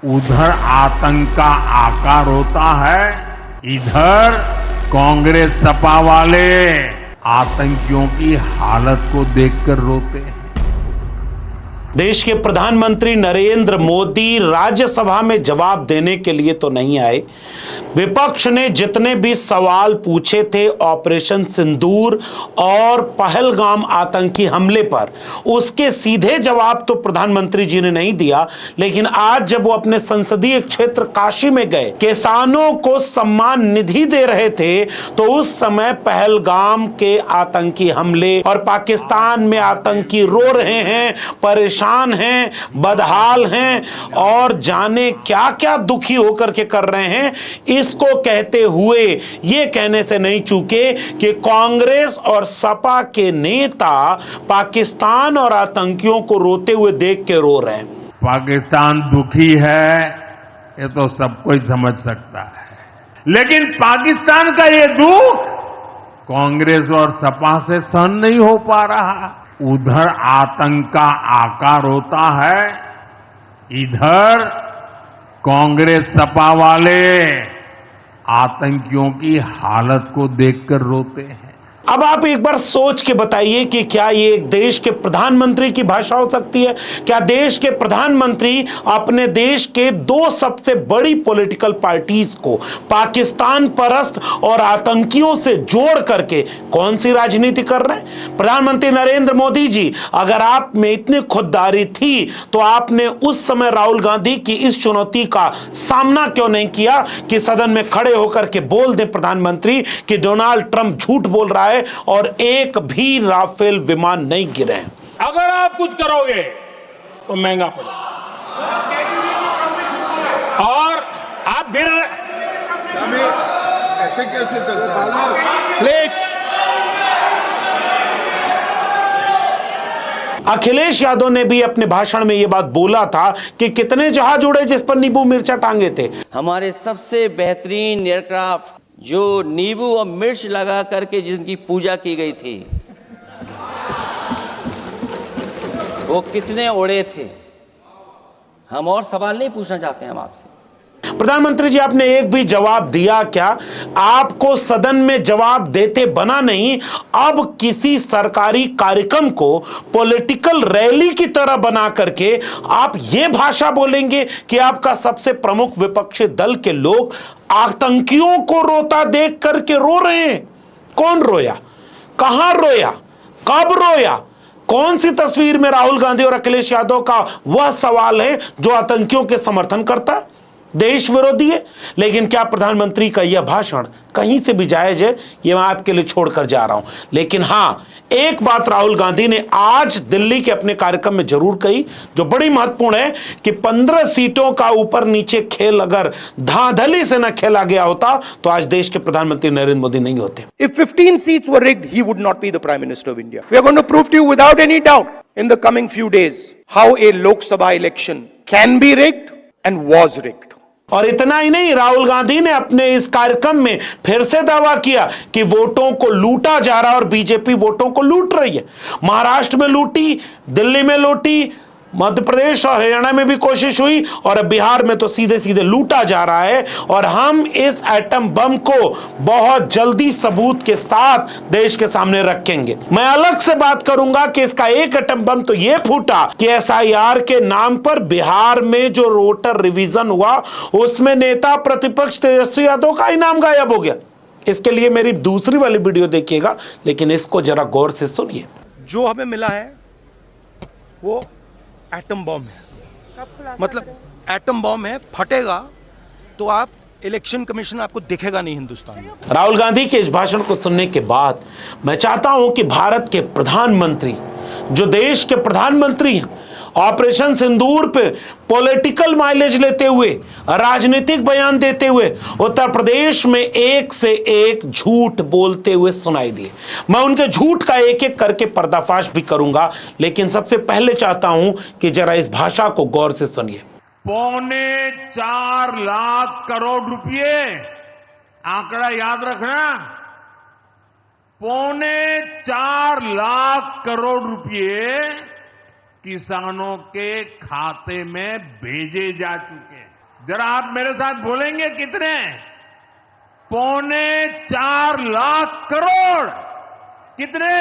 उधर आतंक का आकार होता है, इधर कांग्रेस सपा वाले आतंकियों की हालत को देखकर रोते हैं। देश के प्रधानमंत्री नरेंद्र मोदी राज्यसभा में जवाब देने के लिए तो नहीं आए। विपक्ष ने जितने भी सवाल पूछे थे ऑपरेशन सिंदूर और पहलगाम आतंकी हमले पर, उसके सीधे जवाब तो प्रधानमंत्री जी ने नहीं दिया। लेकिन आज जब वो अपने संसदीय क्षेत्र काशी में गए, किसानों को सम्मान निधि दे रहे थे, तो उस समय पहलगाम के आतंकी हमले और पाकिस्तान में आतंकी रो रहे हैं, परेशान हैं, बदहाल हैं और जाने क्या क्या दुखी होकर के कर रहे हैं, इसको कहते हुए ये कहने से नहीं चूके कि कांग्रेस और सपा के नेता पाकिस्तान और आतंकियों को रोते हुए देख के रो रहे हैं। पाकिस्तान दुखी है, ये तो सब कोई समझ सकता है, लेकिन पाकिस्तान का ये दुख कांग्रेस और सपा से सहन नहीं हो पा रहा। उधर आतंक का आकार होता है, इधर कांग्रेस सपा वाले आतंकियों की हालत को देखकर रोते हैं। अब आप एक बार सोच के बताइए कि क्या ये एक देश के प्रधानमंत्री की भाषा हो सकती है? क्या देश के प्रधानमंत्री अपने देश के दो सबसे बड़ी पॉलिटिकल पार्टीज को पाकिस्तान परस्त और आतंकियों से जोड़ करके कौन सी राजनीति कर रहे हैं? प्रधानमंत्री नरेंद्र मोदी जी, अगर आप में इतनी खुददारी थी तो आपने उस समय राहुल गांधी की इस चुनौती का सामना क्यों नहीं किया कि सदन में खड़े होकर के बोल दें प्रधानमंत्री कि डोनाल्ड ट्रंप झूठ बोल रहा है और एक भी राफेल विमान नहीं गिरे हैं। अगर आप कुछ करोगे तो महंगा पड़ेगा। और आप देर ऐसे कैसे चलता है? प्लीज, अखिलेश यादव ने भी अपने भाषण में यह बात बोला था कि कितने जहाज उड़े जिस पर नींबू मिर्चा टांगे थे। हमारे सबसे बेहतरीन एयरक्राफ्ट जो नींबू और मिर्च लगा करके जिनकी पूजा की गई थी, वो कितने उड़े थे? हम और सवाल नहीं पूछना चाहते हैं हम आपसे। प्रधानमंत्री जी, आपने एक भी जवाब दिया क्या? आपको सदन में जवाब देते बना नहीं, अब किसी सरकारी कार्यक्रम को पॉलिटिकल रैली की तरह बना करके आप ये भाषा बोलेंगे कि आपका सबसे प्रमुख विपक्षी दल के लोग आतंकियों को रोता देख करके रो रहे हैं। कौन रोया? कहां रोया? कब रोया? कौन सी तस्वीर में राहुल गांधी और अखिलेश यादव का वह सवाल है जो आतंकियों के समर्थन करता है, देश विरोधी है? लेकिन क्या प्रधानमंत्री का यह भाषण कहीं से भी जायज है? यह मैं आपके लिए छोड़कर जा रहा हूं। लेकिन हां, एक बात राहुल गांधी ने आज दिल्ली के अपने कार्यक्रम में जरूर कही जो बड़ी महत्वपूर्ण है कि 15 सीटों का ऊपर नीचे खेल अगर धांधली से न खेला गया होता तो आज देश के प्रधानमंत्री नरेंद्र मोदी नहीं होते। If 15 seats were rigged, he would not be the Prime Minister of India. We are going to prove to you without any doubt in the coming few days how a Lok Sabha election can be rigged and was rigged. और इतना ही नहीं, राहुल गांधी ने अपने इस कार्यक्रम में फिर से दावा किया कि वोटों को लूटा जा रहा है और बीजेपी वोटों को लूट रही है। महाराष्ट्र में लूटी, दिल्ली में लूटी, मध्य प्रदेश और हरियाणा में भी कोशिश हुई और अब बिहार में तो सीधे सीधे लूटा जा रहा है। और हम इस एटम बम को बहुत जल्दी सबूत के साथ देश के सामने रखेंगे। मैं अलग से बात करूंगा कि इसका एक एटम बम तो यह फूटा कि एसआईआर के नाम पर बिहार में जो वोटर रिवीजन हुआ उसमें नेता प्रतिपक्ष तेजस्वी यादव का ही नाम गायब हो गया। इसके लिए मेरी दूसरी वाली वीडियो देखिएगा, लेकिन इसको जरा गौर से सुनिए। जो हमें मिला है वो एटम बॉम्ब है, मतलब एटम बॉम्ब है, फटेगा तो आप इलेक्शन कमीशन आपको दिखेगा नहीं हिंदुस्तान में। राहुल गांधी के इस भाषण को सुनने के बाद मैं चाहता हूं कि भारत के प्रधानमंत्री, जो देश के प्रधानमंत्री हैं, ऑपरेशन सिंदूर पे पॉलिटिकल माइलेज लेते हुए, राजनीतिक बयान देते हुए उत्तर प्रदेश में एक से एक झूठ बोलते हुए सुनाई दिए। मैं उनके झूठ का एक एक करके पर्दाफाश भी करूंगा, लेकिन सबसे पहले चाहता हूं कि जरा इस भाषा को गौर से सुनिए। 4.25 लाख करोड़ रुपए, आंकड़ा याद रखना, 4.25 लाख करोड़ रुपए किसानों के खाते में भेजे जा चुके हैं। जरा आप मेरे साथ बोलेंगे कितने? 4.25 लाख करोड़। कितने?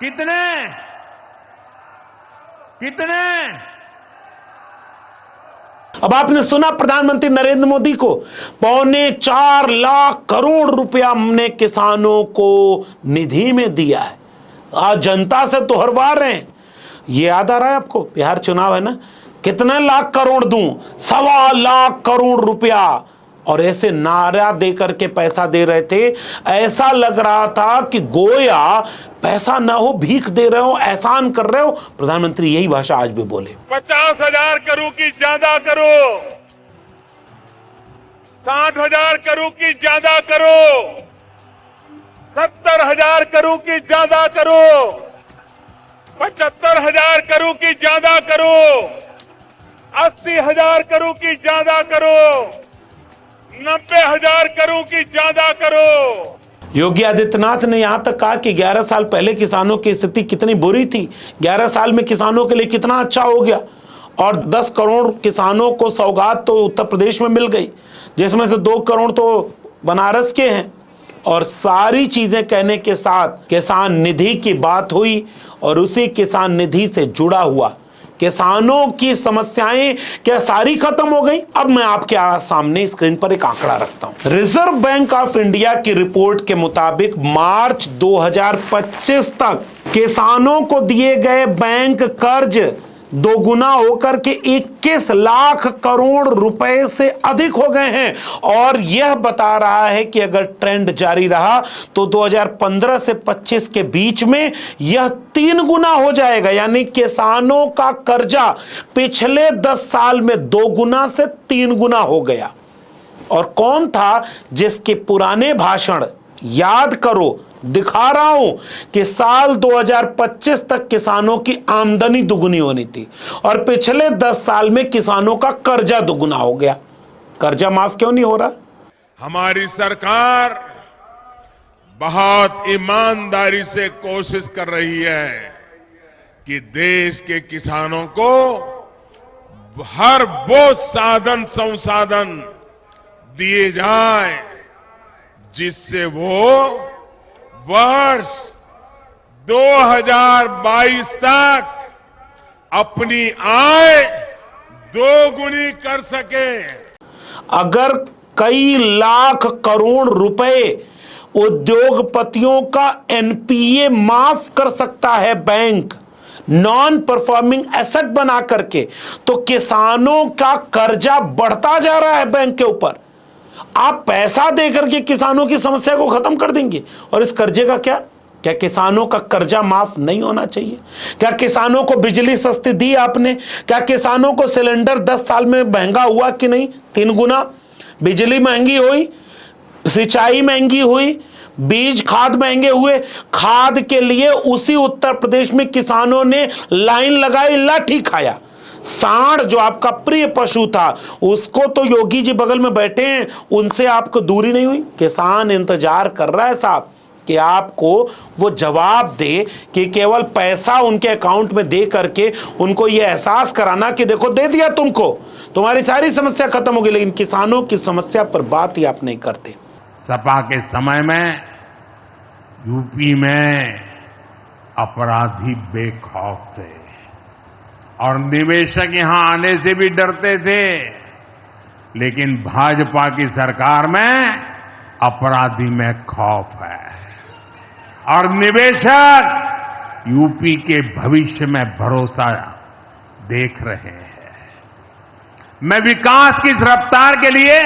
कितने? कितने? अब आपने सुना प्रधानमंत्री नरेंद्र मोदी को, 4.25 लाख करोड़ रुपया हमने किसानों को निधि में दिया है। आज जनता से तो हरवा रहे हैं। ये याद आ रहा है आपको, बिहार चुनाव है ना, कितने लाख करोड़ दूं? 1.25 लाख करोड़ रुपया। और ऐसे नारा दे करके पैसा दे रहे थे, ऐसा लग रहा था कि गोया पैसा ना हो, भीख दे रहे हो, एहसान कर रहे हो। प्रधानमंत्री यही भाषा आज भी बोले। 50,000 करोड़ की ज्यादा करो, 60,000 करोड़ की ज्यादा करो, 70,000 करोड़ की ज्यादा करो, 75,000 करोड़ की ज्यादा करो, 80,000 करोड़ की ज्यादा करो, 90,000 करोड़ की ज्यादा करो। योगी आदित्यनाथ ने यहां तक कहा कि 11 साल पहले किसानों की स्थिति कितनी बुरी थी, 11 साल में किसानों के लिए कितना अच्छा हो गया। और 10 करोड़ किसानों को सौगात तो उत्तर प्रदेश में मिल गई, जिसमें से 2 करोड़ तो बनारस के हैं। और सारी चीजें कहने के साथ किसान निधि की बात हुई और उसी किसान निधि से जुड़ा हुआ किसानों की समस्याएं क्या सारी खत्म हो गई? अब मैं आपके सामने स्क्रीन पर एक आंकड़ा रखता हूं। रिजर्व बैंक ऑफ इंडिया की रिपोर्ट के मुताबिक मार्च 2025 तक किसानों को दिए गए बैंक कर्ज दोगुना होकर के 21 लाख करोड़ रुपए से अधिक हो गए हैं। और यह बता रहा है कि अगर ट्रेंड जारी रहा तो 2015 से 25 के बीच में यह 3 गुना हो जाएगा। यानी किसानों का कर्जा पिछले 10 साल में 2 गुना से 3 गुना हो गया। और कौन था जिसके पुराने भाषण याद करो, दिखा रहा हूं कि साल 2025 तक किसानों की आमदनी दुगुनी होनी थी और पिछले 10 साल में किसानों का कर्जा दुगुना हो गया। कर्जा माफ क्यों नहीं हो रहा? हमारी सरकार बहुत ईमानदारी से कोशिश कर रही है कि देश के किसानों को हर वो साधन संसाधन दिए जाए जिससे वो वर्ष 2022 तक अपनी आय 2 गुनी कर सके। अगर कई लाख करोड़ रुपए उद्योगपतियों का एनपीए माफ कर सकता है बैंक, नॉन परफॉर्मिंग एसेट बना करके, तो किसानों का कर्जा बढ़ता जा रहा है बैंक के ऊपर। आप पैसा देकर के किसानों की समस्या को खत्म कर देंगे। और इस कर्जे का क्या किसानों का कर्जा माफ नहीं होना चाहिए? क्या किसानों को बिजली सस्ती दी आपने? क्या किसानों को सिलेंडर 10 साल में महंगा हुआ कि नहीं? 3 गुना बिजली महंगी हुई, सिंचाई महंगी हुई, बीज खाद महंगे हुए। खाद के लिए उसी उत्तर प्रदेश में किसानों ने लाइन लगाई, लाठी खाया। सांड जो आपका प्रिय पशु था, उसको तो योगी जी बगल में बैठे हैं, उनसे आपको दूरी नहीं हुई। किसान इंतजार कर रहा है साहब कि आपको वो जवाब दे कि केवल पैसा उनके अकाउंट में दे करके उनको ये एहसास कराना कि देखो दे दिया तुमको, तुम्हारी सारी समस्या खत्म हो गई। लेकिन किसानों की समस्या पर बात ही आप नहीं करते। सपा के समय में यूपी में अपराधी बेखौफ थे और निवेशक यहां आने से भी डरते थे। लेकिन भाजपा की सरकार में अपराधी में खौफ है और निवेशक यूपी के भविष्य में भरोसा देख रहे हैं। मैं विकास की इस रफ्तार के लिए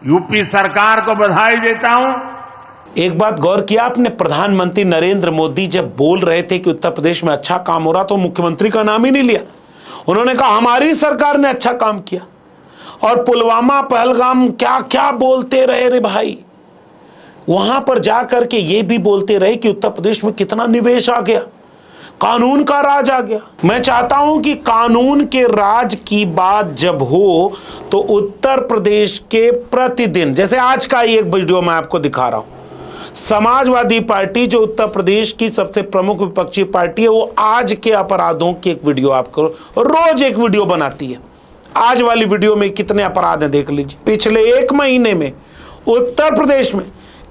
यूपी सरकार को बधाई देता हूं। एक बात गौर किया आपने, प्रधानमंत्री नरेंद्र मोदी जब बोल रहे थे कि उत्तर प्रदेश में अच्छा काम हो रहा तो मुख्यमंत्री का नाम ही नहीं लिया। उन्होंने कहा हमारी सरकार ने अच्छा काम किया। और पुलवामा पहलगाम क्या क्या बोलते रहे रे भाई। वहां पर जाकर के ये भी बोलते रहे कि उत्तर प्रदेश में कितना निवेश आ गया, कानून का राज आ गया। मैं चाहता हूं कि कानून के राज की बात जब हो तो उत्तर प्रदेश के प्रतिदिन, जैसे आज का ही एक वीडियो मैं आपको दिखा रहा हूं, समाजवादी पार्टी जो उत्तर प्रदेश की सबसे प्रमुख विपक्षी पार्टी है, वो आज के अपराधों की एक वीडियो आपको रोज एक वीडियो बनाती है। आज वाली वीडियो में कितने अपराध हैं देख लीजिए। पिछले 1 महीने में उत्तर प्रदेश में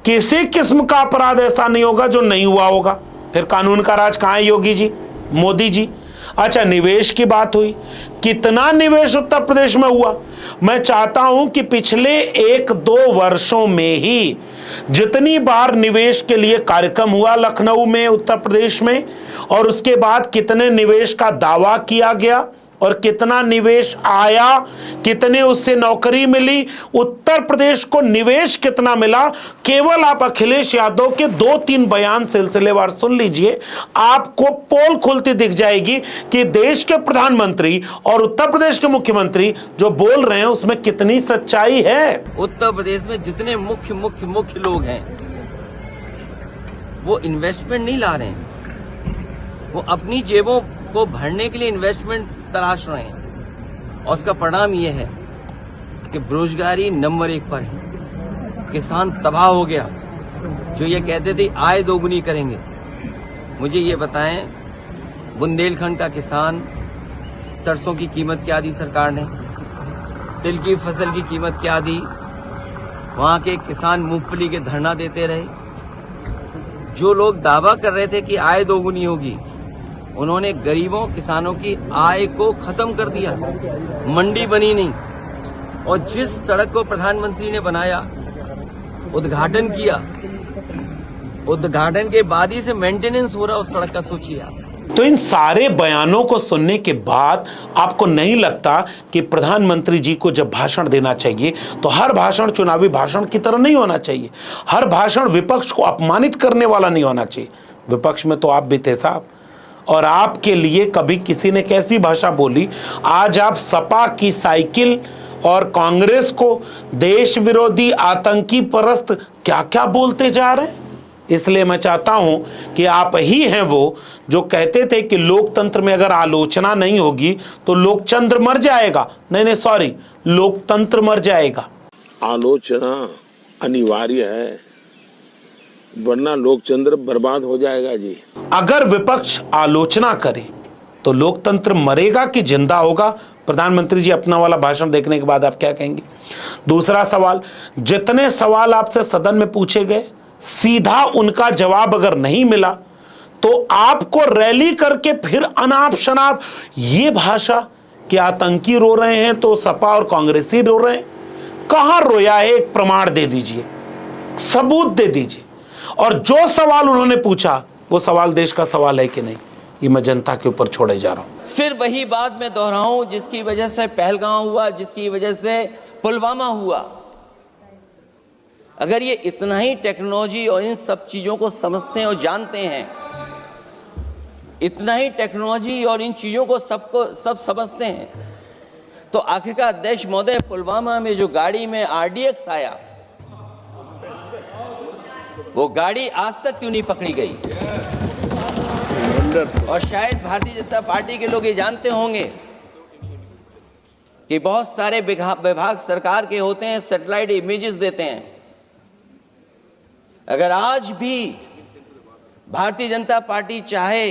किसी किस्म का अपराध ऐसा नहीं होगा जो नहीं हुआ होगा। फिर कानून का राज कहां है योगी जी, मोदी जी? अच्छा, निवेश की बात हुई, कितना निवेश उत्तर प्रदेश में हुआ? मैं चाहता हूं कि पिछले 1-2 वर्षों में ही जितनी बार निवेश के लिए कार्यक्रम हुआ लखनऊ में, उत्तर प्रदेश में, और उसके बाद कितने निवेश का दावा किया गया और कितना निवेश आया, कितने उससे नौकरी मिली, उत्तर प्रदेश को निवेश कितना मिला, केवल आप अखिलेश यादव के 2-3 बयान सिलसिलेवार सुन लीजिए, आपको पोल खुलती दिख जाएगी कि देश के प्रधानमंत्री और उत्तर प्रदेश के मुख्यमंत्री जो बोल रहे हैं उसमें कितनी सच्चाई है। उत्तर प्रदेश में जितने मुख्य लोग हैं वो इन्वेस्टमेंट नहीं ला रहे हैं, वो अपनी जेबों को भरने के लिए इन्वेस्टमेंट तलाश रहे हैं। और उसका परिणाम यह है कि बेरोजगारी नंबर 1 पर है, किसान तबाह हो गया। जो ये कहते थे आय दोगुनी करेंगे, मुझे ये बताएं, बुंदेलखंड का किसान, सरसों की कीमत क्या दी सरकार ने, तिल की फसल की कीमत क्या दी? वहां के किसान मूंगफली के धरना देते रहे। जो लोग दावा कर रहे थे कि आय दोगुनी होगी, उन्होंने गरीबों किसानों की आय को खत्म कर दिया, मंडी बनी नहीं। और जिस सड़क को प्रधानमंत्री ने बनाया, उद्घाटन किया, उद्घाटन के बाद ही से मेंटेनेंस हो रहा उस सड़क का, सोचिए आप। तो इन सारे बयानों को सुनने के बाद आपको नहीं लगता कि प्रधानमंत्री जी को जब भाषण देना चाहिए तो हर भाषण चुनावी भाषण की तरह नहीं होना चाहिए, हर भाषण विपक्ष को अपमानित करने वाला नहीं होना चाहिए? विपक्ष में तो आप भी थे साहब, और आपके लिए कभी किसी ने कैसी भाषा बोली? आज आप सपा की साइकिल और कांग्रेस को देश विरोधी, आतंकी परस्त क्या क्या बोलते जा रहे हैं। इसलिए मैं चाहता हूं कि आप ही हैं वो जो कहते थे कि लोकतंत्र में अगर आलोचना नहीं होगी तो लोकतंत्र मर जाएगा। नहीं, सॉरी, लोकतंत्र मर जाएगा। आलोचना अनिवार्य है, वरना लोकतंत्र बर्बाद हो जाएगा जी। अगर विपक्ष आलोचना करे तो लोकतंत्र मरेगा कि जिंदा होगा? प्रधानमंत्री जी अपना वाला भाषण देखने के बाद आप क्या कहेंगे? दूसरा सवाल, जितने सवाल आपसे सदन में पूछे गए, सीधा उनका जवाब अगर नहीं मिला तो आपको रैली करके फिर अनाप शनाप ये भाषा कि आतंकी रो रहे हैं तो सपा और कांग्रेसी रो रहे हैं। कहां रोया है? एक प्रमाण दे दीजिए, सबूत दे दीजिए। और जो सवाल उन्होंने पूछा वो सवाल देश का सवाल है कि नहीं, ये मैं जनता के ऊपर छोड़े जा रहा हूं। फिर वही बात मैं दोहराऊं जिसकी वजह से पहलगांव हुआ, जिसकी वजह से पुलवामा हुआ। अगर ये इतना ही टेक्नोलॉजी और इन सब चीजों को समझते हैं और जानते हैं, इतना ही टेक्नोलॉजी और इन चीजों को सब समझते हैं, तो आखिरकार अध्यक्ष महोदय, पुलवामा में जो गाड़ी में RDX आया, वो गाड़ी आज तक क्यों नहीं पकड़ी गई? और शायद भारतीय जनता पार्टी के लोग ये जानते होंगे कि बहुत सारे विभाग सरकार के होते हैं, सैटेलाइट इमेजेस देते हैं। अगर आज भी भारतीय जनता पार्टी चाहे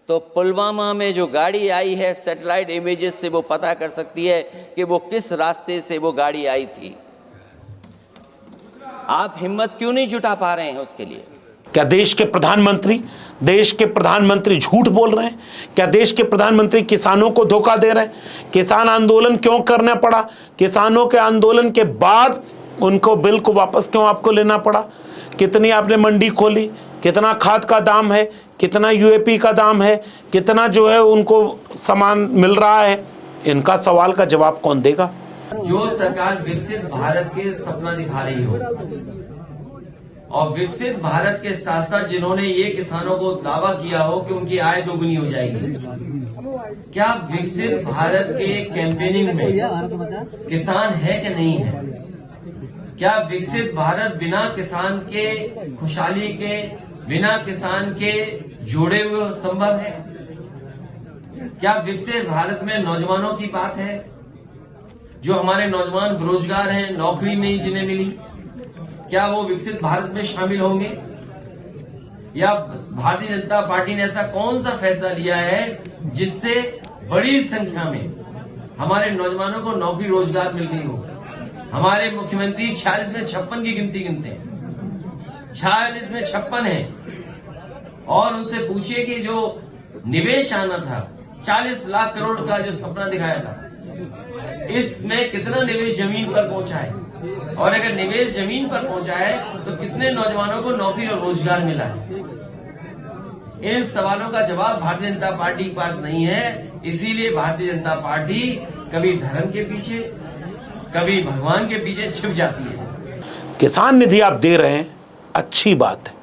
तो पुलवामा में जो गाड़ी आई है, सैटेलाइट इमेजेस से वो पता कर सकती है कि वो किस रास्ते से वो गाड़ी आई थी। आप हिम्मत क्यों नहीं जुटा पा रहे हैं उसके लिए? क्या देश के प्रधानमंत्री झूठ बोल रहे हैं? क्या देश के प्रधानमंत्री किसानों को धोखा दे रहे हैं? किसान आंदोलन क्यों करना पड़ा? किसानों के आंदोलन के बाद उनको बिल को वापस क्यों आपको लेना पड़ा? कितनी आपने मंडी खोली, कितना खाद का दाम है, कितना UAP का दाम है, कितना जो है उनको सामान मिल रहा है? इनका सवाल का जवाब कौन देगा? जो सरकार विकसित भारत के सपना दिखा रही हो और विकसित भारत के साथ साथ जिन्होंने ये किसानों को दावा किया हो कि उनकी आय दोगुनी हो जाएगी, क्या विकसित भारत के कैंपेनिंग में किसान है कि नहीं है? क्या विकसित भारत बिना किसान के खुशहाली के, बिना किसान के जुड़े हुए संभव है? क्या विकसित भारत में नौजवानों की बात है? जो हमारे नौजवान बेरोजगार हैं, नौकरी नहीं जिन्हें मिली, क्या वो विकसित भारत में शामिल होंगे? या भारतीय जनता पार्टी ने ऐसा कौन सा फैसला लिया है जिससे बड़ी संख्या में हमारे नौजवानों को नौकरी रोजगार मिल गई हो। हमारे मुख्यमंत्री 46 में 56 की गिनती गिनते हैं, 46 में 56 है। और उनसे पूछिए कि जो निवेश आना था 40 लाख करोड़ का जो सपना दिखाया था, इसमें कितना निवेश जमीन पर पहुंचा है, और अगर निवेश जमीन पर पहुंचा है तो कितने नौजवानों को नौकरी और रोजगार मिला है। इन सवालों का जवाब भारतीय जनता पार्टी के पास नहीं है। इसीलिए भारतीय जनता पार्टी कभी धर्म के पीछे, कभी भगवान के पीछे छिप जाती है। किसान निधि आप दे रहे हैं, अच्छी बात है,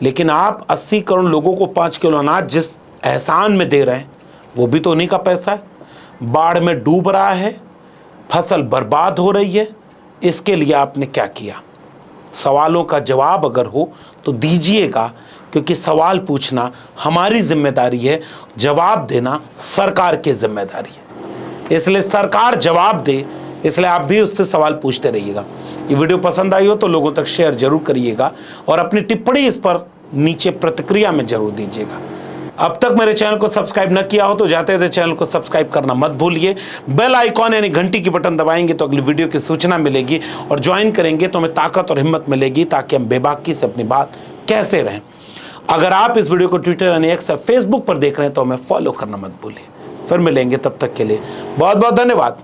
लेकिन आप 80 करोड़ लोगों को 5 किलो अनाज जिस एहसान में दे रहे हैं, वो भी तो उन्हीं का पैसा है। बाढ़ में डूब रहा है, फसल बर्बाद हो रही है, इसके लिए आपने क्या किया? सवालों का जवाब अगर हो तो दीजिएगा, क्योंकि सवाल पूछना हमारी जिम्मेदारी है, जवाब देना सरकार की जिम्मेदारी है। इसलिए सरकार जवाब दे, इसलिए आप भी उससे सवाल पूछते रहिएगा। ये वीडियो पसंद आई हो तो लोगों तक शेयर जरूर करिएगा और अपनी टिप्पणी इस पर नीचे प्रतिक्रिया में जरूर दीजिएगा। अब तक मेरे चैनल को सब्सक्राइब न किया हो तो जाते थे चैनल को सब्सक्राइब करना मत भूलिए। बेल आइकॉन यानी घंटी की बटन दबाएंगे तो अगली वीडियो की सूचना मिलेगी, और ज्वाइन करेंगे तो हमें ताकत और हिम्मत मिलेगी, ताकि हम बेबाकी से अपनी बात कहते रहें। अगर आप इस वीडियो को ट्विटर यानी एक्स या फेसबुक पर देख रहे हैं तो हमें फॉलो करना मत भूलिए। फिर मिलेंगे, तब तक के लिए बहुत बहुत धन्यवाद।